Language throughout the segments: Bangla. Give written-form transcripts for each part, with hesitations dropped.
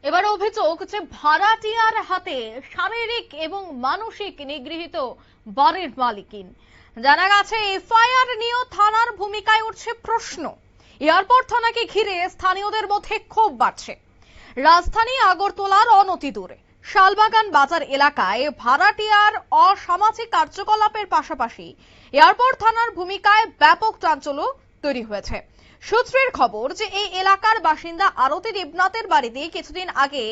এবার অভিযোগ যে ভাড়াটিয়ার হাতে শারীরিক এবং মানসিক নিগৃহীত বাড়ির মালিকিন। জানা গেছে এফআইআর নিয়েও থানার ভূমিকায় উঠছে প্রশ্ন। এয়ারপোর্ট থানাকে ঘিরে স্থানীয়দের মধ্যে ক্ষোভ বাড়ছে। রাজধানী আগরতলার অনতি দূরে শালবাগান বাজার এলাকায় ভাড়াটিয়ার অসামাজিক কার্যকলাপের পাশাপাশি এয়ারপোর্ট থানার ভূমিকায় ব্যাপক চাঞ্চল্য তৈরি হয়েছে। সূত্রের খবর যে এই এলাকার বাসিন্দা আরতি দেবনাথের বাড়িতে কিছুদিন আগে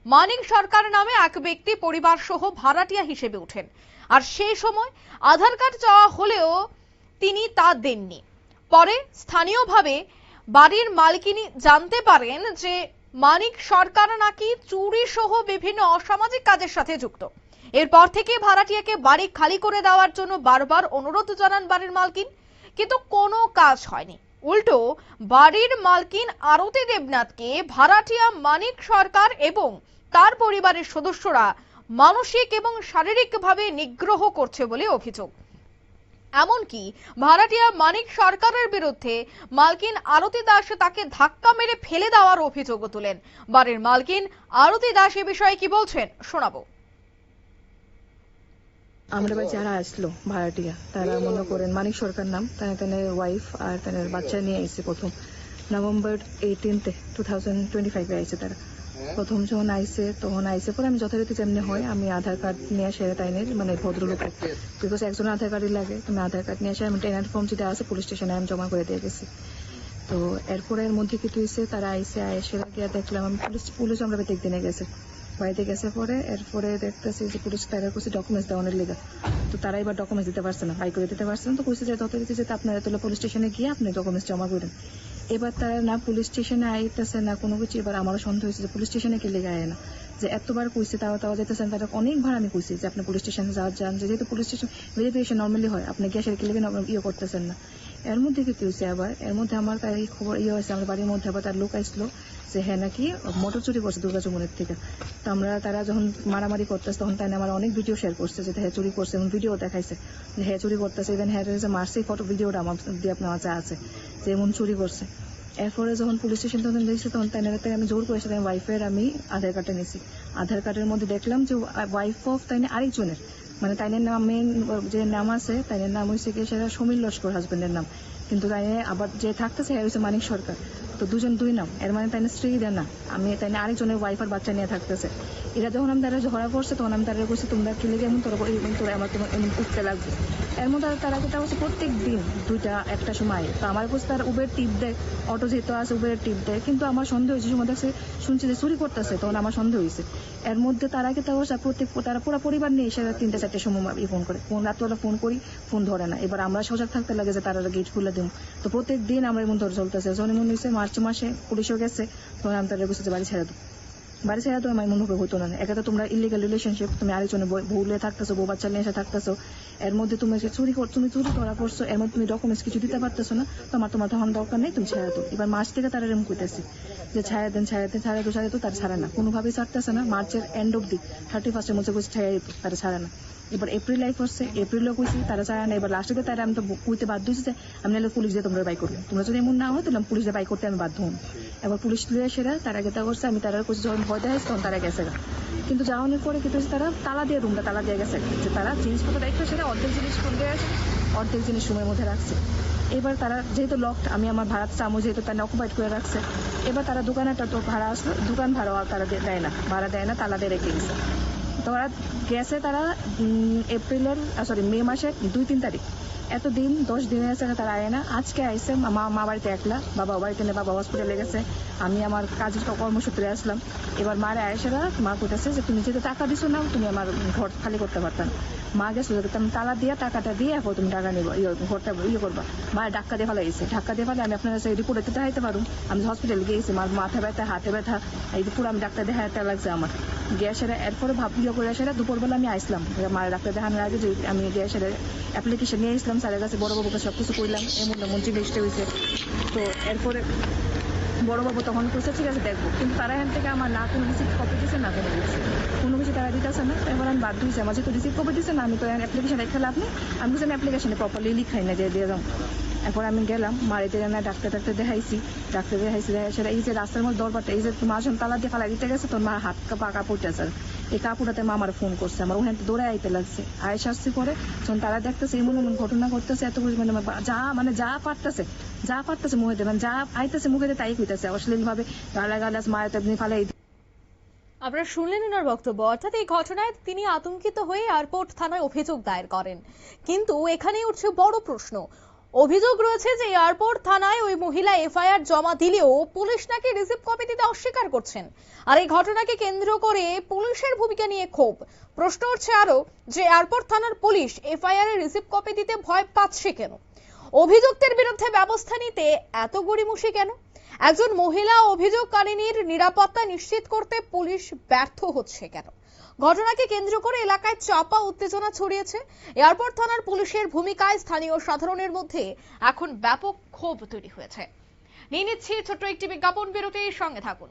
মানিক সরকার নামে এক ব্যক্তি পরিবার সহ ভাড়াটিয়া হিসেবে ওঠেন। আর সেই সময় আধার কার্ড চাওয়া হলেও তিনি তা দেননি। পরে স্থানীয়ভাবে বাড়ির মালিকিনী জানতে পারেন যে মানিক সরকার নাকি চুরি সহ বিভিন্ন অসামাজিক কাজের সাথে যুক্ত। এরপর থেকে ভাড়াটিয়াকে বাড়ি খালি করে দেওয়ার জন্য বারবার অনুরোধ জানান বাড়ির মালকিন, কিন্তু কোনো কাজ হয়নি। উল্টো বাড়ির মালকিন আরতি দেবনাথকে ভাড়াটিয়া মানিক সরকার এবং তার পরিবারের সদস্যরা মানসিক এবং শারীরিকভাবে নিগ্রহ করছে বলে অভিযোগ। এমনকি ভাড়াটিয়া মানিক সরকারের বিরুদ্ধে মালকিন আরতি দাস তাকে ধাক্কা মেরে ফেলে দেওয়ার অভিযোগ তোলেন। বাড়ির মালকিন আরতি দাস এ বিষয়ে কি বলছেন শোনাবো। আমরা যারা আসলো ভাড়াটিয়া তারা মনে করেন মানিক সরকার নাম, তাদের ওয়াইফ আর তাদের বাচ্চা নিয়ে এসেছে। প্রথম নভেম্বর 18 2025 আইসে তারা। প্রথম যখন আইসে তখন আইসে পরে আমি যথারীতি যেমনি হয় আমি আধার কার্ড নিয়ে আসে তাইনের মানে ভদ্রলোক, বিকজ একজন আধার কার্ডই লাগে। তুমি আধার কার্ড নিয়ে আসে আমি টেনার ফর্ম যেটা আছে পুলিশ স্টেশনে আমি জমা করে দিয়ে গেছি। তো এরপরে এর মধ্যে কিছু হয়েছে, তারা আইসে গিয়ে দেখলাম আমি পুলিশ আমরা দেখতে নিয়ে গেছে। বাড়িতে গেছে পরে এরপরে দেখতেছি যে পুলিশ তারা করছে ডকুমেন্টস দেওয়ানোর লেগে। তো তারা এবার ডকুমেন্টস দিতে পারছে না, বাই করে দিতে পারছে না। তো কইছে যে যথারীতি যে আপনারা তাহলে পুলিশ স্টেশনে গিয়ে আপনি ডকুমেন্টস জমা করেন। এবার তারা না পুলিশ স্টেশনে আইতেছে না কোনো কিছু। এবার আমারও সন্দেহ হয়েছে যে পুলিশ স্টেশনে কে লেগে আয় না, যে এতবার কইছে তাও যেতেছেন। তারা অনেকবার আমি কইছি যে আপনি পুলিশ স্টেশনে যান, যেহেতু পুলিশ স্টেশন ভেরিফিকেশন নর্মালি হয়, আপনি গ্যাসের কে লেগে ইয়ে করতেছেন না। এর মধ্যে কি হয়েছে আবার এর মধ্যে আমার তার এই খবর ইয়ে হয়েছে আমার বাড়ির মধ্যে আবার তার লোক আসলো যে হ্যাঁ নাকি মোটর চুরি করছে দুর্গা চুমনের থেকে। তো তারা যখন মারামারি করতেছে তখন তাই আমার অনেক ভিডিও শেয়ার করছে যে হ্যাঁ চুরি করছে এবং ভিডিও দেখাইছে যে হ্যাঁ চুরি করতেছে। ইভেন হ্যাঁ মারছে ফটো ভিডিওটা আমার দিয়ে আপনার যা আছে যে এমন চুরি করছে। এরপরে যখন পুলিশ স্টেশন তখন দেখছি তখন তাই আমি জোর করেছিলাম ওয়াইফের আমি আধার কার্ডটা নিয়েছি। আধার কার্ডের মধ্যে দেখলাম যে ওয়াইফ অফ তাই আরেকজনের মানে তাইনের নাম মেন যে নাম আছে তাইনের নাম হয়েছে কি সেটা সমীর লস্কর হাজবেন্ডের নাম, কিন্তু তাই আবার যে থাকতেছে হচ্ছে মানিক সরকার। তো দুজন দুই নাম, এর মানে তাই স্ত্রী দেন না, আমি তাই আরেকজনের ওয়াইফ আর বাচ্চা নিয়ে থাকতেছে। এরা যখন আমি তারা ধরা পড়ছে তখন আমি তারা বলছি তোমরা কি লেগে এমন তোরা আমার তোমার এমন উঠতে লাগবে। এর মধ্যে তারা যেটা হচ্ছে প্রত্যেক দিন দুইটা একটা সময় তো আমার কাছে তারা উবের টিপ দেয়, অটো যেহেতু আছে উবের টিপ দেয়। কিন্তু আমার সন্দেহ হয়েছে সময় দেখছে শুনছি যে চুরি করতেছে তখন আমার সন্দেহ হয়েছে। এর মধ্যে তারা কি তারা পুরো পরিবার নিয়ে এসে 3-4 সময় ফোন করে, রাত্রবেলা ফোন করি ফোন ধরে না। এবার আমরা সজাগ থাকতে লাগে যে তারা গেট খুলে দিব। তো প্রত্যেক দিন আমরা এমন ধরে চলতেছে। যখন এমন হয়েছে মার্চ মাসে পুলিশও গেছে তখন আমি তাদের বসেছে বাড়ি ছেড়ে দেবো। বাড়ি ছেড়ে তো আমার মনে হবে হতো না। একা তো তোমরা ইলিগাল রিলেশনশিপ, তুমি আরেকজনে বউ নিয়ে থাকতেছো, বউ বাচ্চা নিয়ে এসে থাকতেছো। এর মধ্যে তুমি চুরি ধরা পড়ছো, এর মধ্যে তুমি ডকুমেন্টস কিছু দিতে পারতেছো না। তোমার তখন দরকার নেই, তুমি ছেড়ে তো। এবার মার্চ থেকে তারা এরকম করতেছি যে ছাড়া তো তার ছাড়ে না, কোনোভাবেই ছাড়তেছে না। মার্চের এন্ড অব দি 31 মধ্যে ছাড়া দিত, তারা ছাড়ে না। এবার এপ্রিল করছে, এপ্রিলও কইছি তারা ছাড়া না। এবার লাস্টে তারা আমি তো কইতে বাধ্য হয়েছি যে আমি নাহলে পুলিশ দিয়ে তোমরা বাই করবে, তোমরা যদি এমন না হয় তাহলে পুলিশ দিয়ে বাই করতে আমি বাধ্য হন। এবার পুলিশ লিয়ে সেরা তারা গেতা করছে, আমি তারা কইছি যখন ভয় দেখাইছে তখন তারা গেছে। কিন্তু যাওয়ানোর পরে কিন্তু তারা তালা দিয়ে রুমটা তালা দিয়ে গেছে, যে তারা জিনিসপত্র দেখতে সেটা অর্ধেক জিনিস খুলে আছে, অর্ধেক জিনিস রুমের মধ্যে রাখছে। এবার তারা যেহেতু লকড, আমি আমার ভাড়া চামো যেহেতু তারা অকুপাইড করে রাখছে। এবার তারা দোকানে তো ভাড়া আসলো, দোকান ভাড়াও তারা দেয় না, ভাড়া দেয় না, তালা দিয়ে রেখে গেছে। তারা গেছে তারা মে মাসের 2-3 তারিখ, এতদিন 10 দিন আছে তারা আয় না। আজকে আইসে মা বাড়িতে একলা, বাবা বাড়িতে নেই, বাবা হসপিটালে গেছে, আমি আমার কাজের কর্মসূত্রে আসলাম। এবার মারে আয়সারা মা কইতেছে যে তুমি যেহেতু টাকা দিছো না তুমি আমার ঘর খালি করতে পারতাম। মা গেছিল তুমি তালা দিয়ে টাকাটা দিয়ে এখন তুমি টাকা নিবো ঘরটা করবা। মা ধাক্কা দিয়ে ফেলাইছে, ধাক্কা দিয়ে ফেলে আমি আপনার কাছে রিপোর্ট দিতে চাইতে পারুন। আমি হসপিটালে গিয়েছি, মার মাথা ব্যথা হাতে ব্যথা এই পুরো আমি ডাক্তার দেখাতে লাগছে আমার। গ্যাসের এরপরে করে সেরা দুপুরবেলা আমি আসলাম মার ডাক্তার দেখানোর আগে যে আমি গ্যাসের অ্যাপ্লিকেশন নিয়ে আসলাম স্যারের কাছে, বড়বাবুকে সব কিছু করলাম এমন জিনিসটা হয়েছে। তো এরপরে বড়বাবু তখন করছে ঠিক আছে দেখবো, কিন্তু তারা এখান থেকে আমার না কোনো রিসিপ্ট কপি দিচ্ছে না কোনো কিছু তারা দিতেছে না। এবার আমি বাধ্য হয়েছি, আমার যেহেতু রিসিপ্ট কপি দিচ্ছে না আমি তো অ্যাপ্লিকেশন রেখে লাভ নেই। আমি বলছি আমি অ্যাপ্লিকেশনে প্রপারলি লিখাই না যে দিয়ে যাও। এরপর আমি গেলাম মারিতে না ডাক্তার দেখাইছি সেটা এই যে রাস্তার মধ্যে দরবারটা এই যে তোমার আসন তালা দিয়ে ফালাই দিতে গেছে তোর মার হাত পাকা পড়তেছে এই কাপড়টাতে মা আমার ফোন করছে আমার ওখানে দৌড়ে আইতে লাগছে আয়েস আসছে পরে যখন তারা দেখতেছে এমন এমন ঘটনা করতেছে এত মানে যা পারতেছে মুখে মানে যা আইতেছে মুখে তাই কইতেছে অশ্লীল ভাবে গালাগালাজ মারাতে ফালাই। আপনারা শুনলেন ওনার বক্তব্য। অর্থাৎ এই ঘটনায় তিনি আতঙ্কিত হয়ে এয়ারপোর্ট থানায় অভিযোগ দায়ের করেন। কিন্তু এখানেই উঠছে বড় প্রশ্ন, অভিযোগ রয়েছে যে এয়ারপোর্ট থানায় ওই মহিলা এফআইআর জমা দিলেও পুলিশ নাকি রিসিভ কপি দিতে অস্বীকার করছেন। আর এই ঘটনাকে কেন্দ্র করে পুলিশের ভূমিকা নিয়ে ক্ষোভ। প্রশ্ন উঠছে আরো যে এয়ারপোর্ট থানার পুলিশ এফআইআর এর রিসিভ কপি দিতে ভয় পাচ্ছে কেন? অভিযুক্তের বিরুদ্ধে ব্যবস্থা নিতে এত গড়িমসি কেন? একজন মহিলা অভিযোগকারিনীর নিরাপত্তা নিশ্চিত করতে পুলিশ ব্যর্থ হচ্ছে কেন? ঘটনাকে কেন্দ্র করে এলাকায় চাপা উত্তেজনা ছড়িয়েছে। এয়ারপোর্ট থানার পুলিশের ভূমিকায় স্থানীয় সাধারণের মধ্যে এখন ব্যাপক ক্ষোভ তৈরি হয়েছে। নিয়ে নিচ্ছি ছোট্ট একটি বিজ্ঞাপন বিরতির সঙ্গে থাকুন।